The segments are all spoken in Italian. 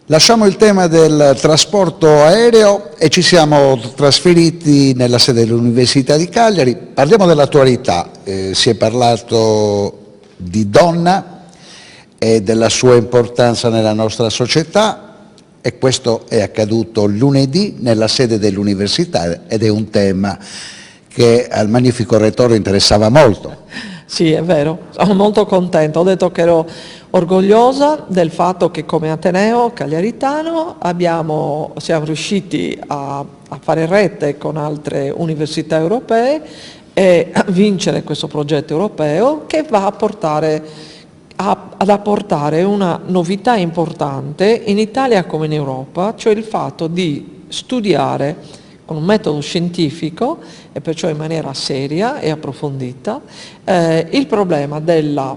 Lasciamo il tema del trasporto aereo e ci siamo trasferiti nella sede dell'Università di Cagliari. Parliamo dell'attualità. Si è parlato di donna e della sua importanza nella nostra società, e questo è accaduto lunedì nella sede dell'Università ed è un tema che al magnifico rettore interessava molto. Sì, è vero, sono molto contenta. Ho detto che ero orgogliosa del fatto che come Ateneo Cagliaritano siamo riusciti a fare rete con altre università europee e a vincere questo progetto europeo che va ad apportare una novità importante in Italia come in Europa, cioè il fatto di studiare con un metodo scientifico e perciò in maniera seria e approfondita il problema della,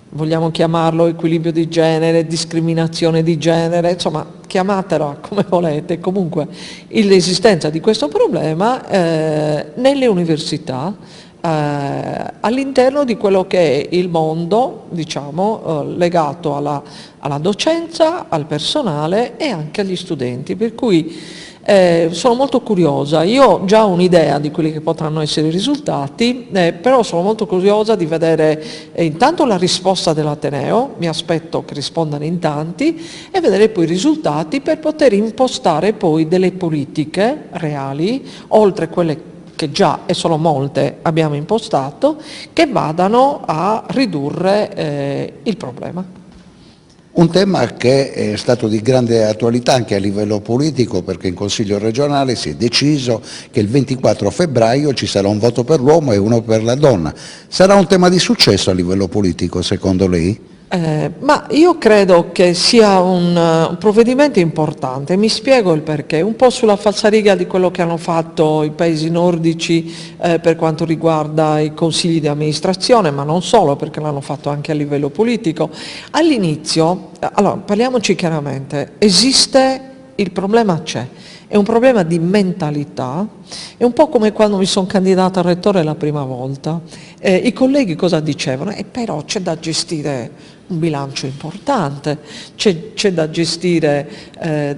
vogliamo chiamarlo equilibrio di genere, discriminazione di genere, insomma chiamatela come volete, comunque l'esistenza di questo problema nelle università all'interno di quello che è il mondo, diciamo, legato alla docenza, al personale e anche agli studenti, per cui sono molto curiosa. Io ho già un'idea di quelli che potranno essere i risultati, però sono molto curiosa di vedere intanto la risposta dell'Ateneo, mi aspetto che rispondano in tanti, e vedere poi i risultati per poter impostare poi delle politiche reali, oltre quelle che già, e sono molte, abbiamo impostato, che vadano a ridurre il problema. Un tema che è stato di grande attualità anche a livello politico, perché in Consiglio regionale si è deciso che il 24 febbraio ci sarà un voto per l'uomo e uno per la donna. Sarà un tema di successo a livello politico, secondo lei? Ma io credo che sia un provvedimento importante, mi spiego il perché, un po' sulla falsariga di quello che hanno fatto i paesi nordici per quanto riguarda i consigli di amministrazione, ma non solo, perché l'hanno fatto anche a livello politico. All'inizio, allora parliamoci chiaramente, il problema c'è. È un problema di mentalità, è un po' come quando mi sono candidata a rettore la prima volta. I colleghi cosa dicevano? Però c'è da gestire un bilancio importante, c'è da gestire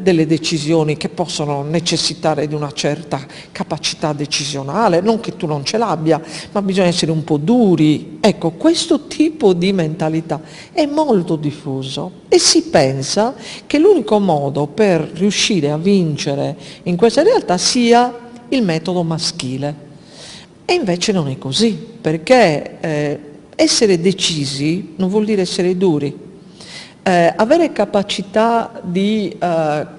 delle decisioni che possono necessitare di una certa capacità decisionale, non che tu non ce l'abbia, ma bisogna essere un po' duri. Ecco, questo tipo di mentalità è molto diffuso e si pensa che l'unico modo per riuscire a vincere in questa realtà sia il metodo maschile. E invece non è così, perché essere decisi non vuol dire essere duri. Avere capacità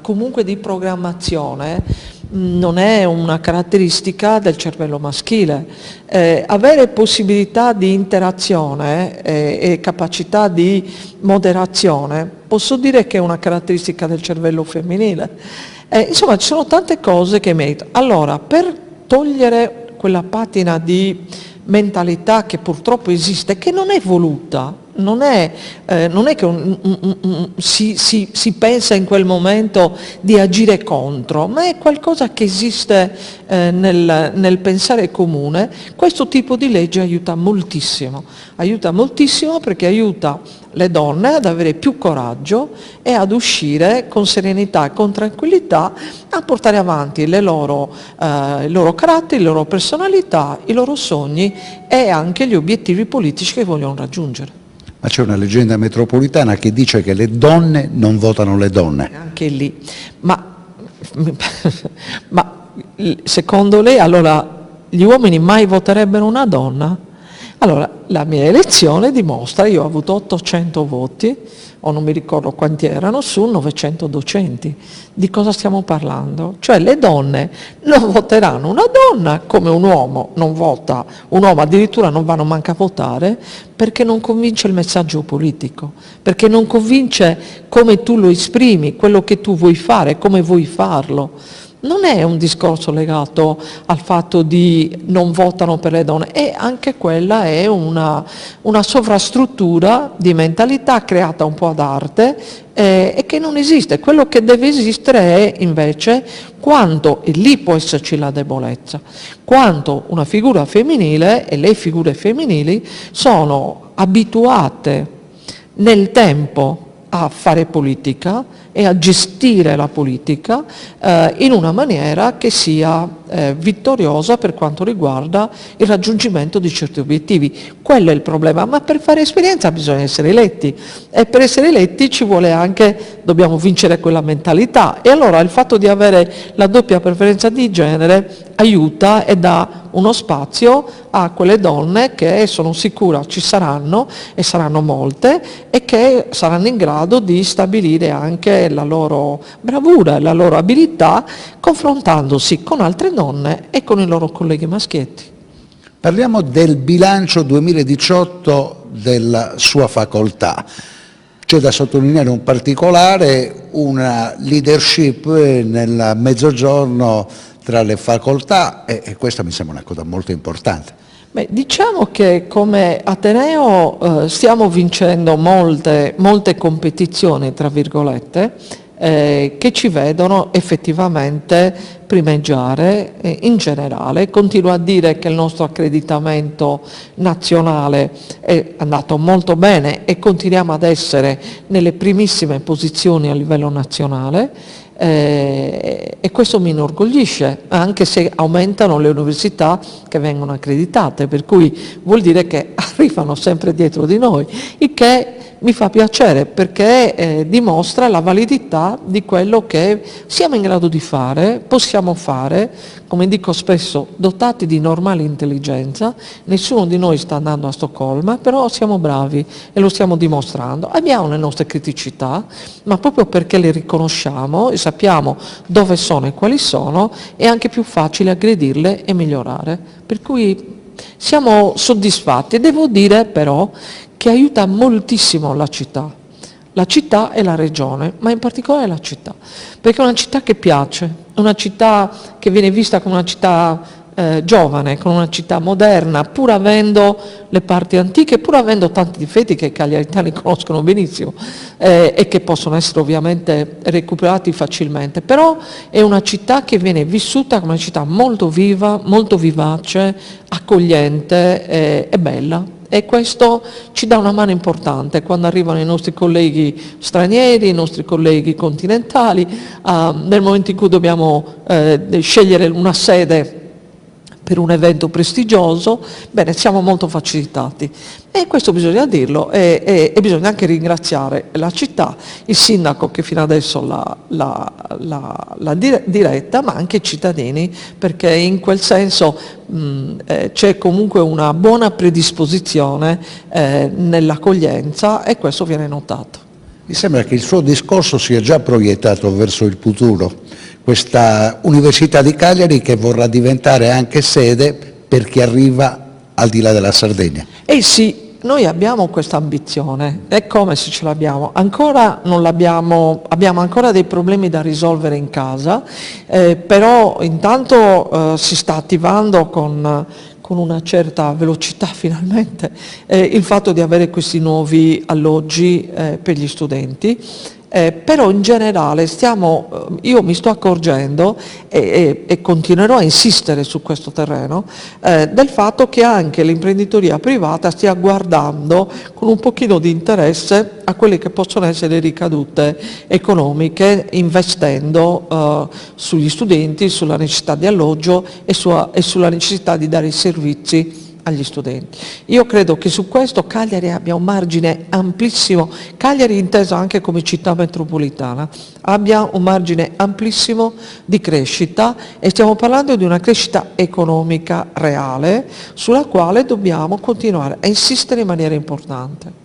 comunque di programmazione non è una caratteristica del cervello maschile. Avere possibilità di interazione e capacità di moderazione, posso dire che è una caratteristica del cervello femminile. Insomma, ci sono tante cose che meritano. Allora, per togliere quella patina di mentalità che purtroppo esiste, che non è voluta, non è che si pensa in quel momento di agire contro, ma è qualcosa che esiste nel pensare comune. Questo tipo di legge aiuta moltissimo perché aiuta le donne ad avere più coraggio e ad uscire con serenità e con tranquillità a portare avanti il loro caratteri, le loro personalità, i loro sogni e anche gli obiettivi politici che vogliono raggiungere. Ma c'è una leggenda metropolitana che dice che le donne non votano le donne. Anche lì. Ma secondo lei allora gli uomini mai voterebbero una donna? Allora, la mia elezione dimostra, io ho avuto 800 voti, o non mi ricordo quanti erano, su 900 docenti. Di cosa stiamo parlando? Cioè le donne non voteranno una donna come un uomo non vota, un uomo addirittura non vanno manco a votare perché non convince il messaggio politico, perché non convince come tu lo esprimi, quello che tu vuoi fare, come vuoi farlo. Non è un discorso legato al fatto di non votano per le donne, e anche quella è una sovrastruttura di mentalità creata un po' ad arte e che non esiste. Quello che deve esistere è invece quanto, e lì può esserci la debolezza, quanto una figura femminile e le figure femminili sono abituate nel tempo a fare politica e a gestire la politica in una maniera che sia vittoriosa per quanto riguarda il raggiungimento di certi obiettivi. Quello è il problema, ma per fare esperienza bisogna essere eletti e per essere eletti ci vuole anche, dobbiamo vincere quella mentalità, e allora il fatto di avere la doppia preferenza di genere aiuta e dà uno spazio a quelle donne che sono sicura ci saranno, e saranno molte, e che saranno in grado di stabilire anche la loro bravura e la loro abilità confrontandosi con altre donne e con i loro colleghi maschietti. Parliamo del bilancio 2018 della sua facoltà. C'è da sottolineare un particolare, una leadership nel Mezzogiorno tra le facoltà, e questa mi sembra una cosa molto importante. Beh, diciamo che come Ateneo stiamo vincendo molte competizioni, tra virgolette, che ci vedono effettivamente primeggiare in generale. Continuo a dire che il nostro accreditamento nazionale è andato molto bene e continuiamo ad essere nelle primissime posizioni a livello nazionale. E questo mi inorgoglisce, anche se aumentano le università che vengono accreditate, per cui vuol dire che arrivano sempre dietro di noi, il che mi fa piacere perché dimostra la validità di quello che siamo in grado di fare, possiamo fare, come dico spesso, dotati di normale intelligenza. Nessuno di noi sta andando a Stoccolma, però siamo bravi e lo stiamo dimostrando. Abbiamo le nostre criticità, ma proprio perché le riconosciamo e sappiamo dove sono e quali sono, è anche più facile aggredirle e migliorare. Per cui siamo soddisfatti. Devo dire però che aiuta moltissimo la città e la regione, ma in particolare la città, perché è una città che piace, una città che viene vista come una città giovane, come una città moderna, pur avendo le parti antiche, pur avendo tanti difetti che i cagliaritani conoscono benissimo e che possono essere ovviamente recuperati facilmente, però è una città che viene vissuta come una città molto viva, molto vivace, accogliente e bella. E questo ci dà una mano importante quando arrivano i nostri colleghi stranieri, i nostri colleghi continentali, nel momento in cui dobbiamo scegliere una sede per un evento prestigioso, bene, siamo molto facilitati. E questo bisogna dirlo e bisogna anche ringraziare la città, il sindaco che fino adesso l'ha diretta, ma anche i cittadini, perché in quel senso c'è comunque una buona predisposizione nell'accoglienza e questo viene notato. Mi sembra che il suo discorso sia già proiettato verso il futuro, questa Università di Cagliari che vorrà diventare anche sede per chi arriva al di là della Sardegna. Eh sì, noi abbiamo questa ambizione, è come se ce l'abbiamo, ancora non l'abbiamo, abbiamo ancora dei problemi da risolvere in casa, però intanto si sta attivando con una certa velocità finalmente il fatto di avere questi nuovi alloggi per gli studenti. Però in generale io mi sto accorgendo e continuerò a insistere su questo terreno del fatto che anche l'imprenditoria privata stia guardando con un pochino di interesse a quelle che possono essere le ricadute economiche, investendo sugli studenti, sulla necessità di alloggio e sulla necessità di dare i servizi agli studenti. Io credo che su questo Cagliari abbia un margine amplissimo, Cagliari inteso anche come città metropolitana, abbia un margine amplissimo di crescita e stiamo parlando di una crescita economica reale sulla quale dobbiamo continuare a insistere in maniera importante.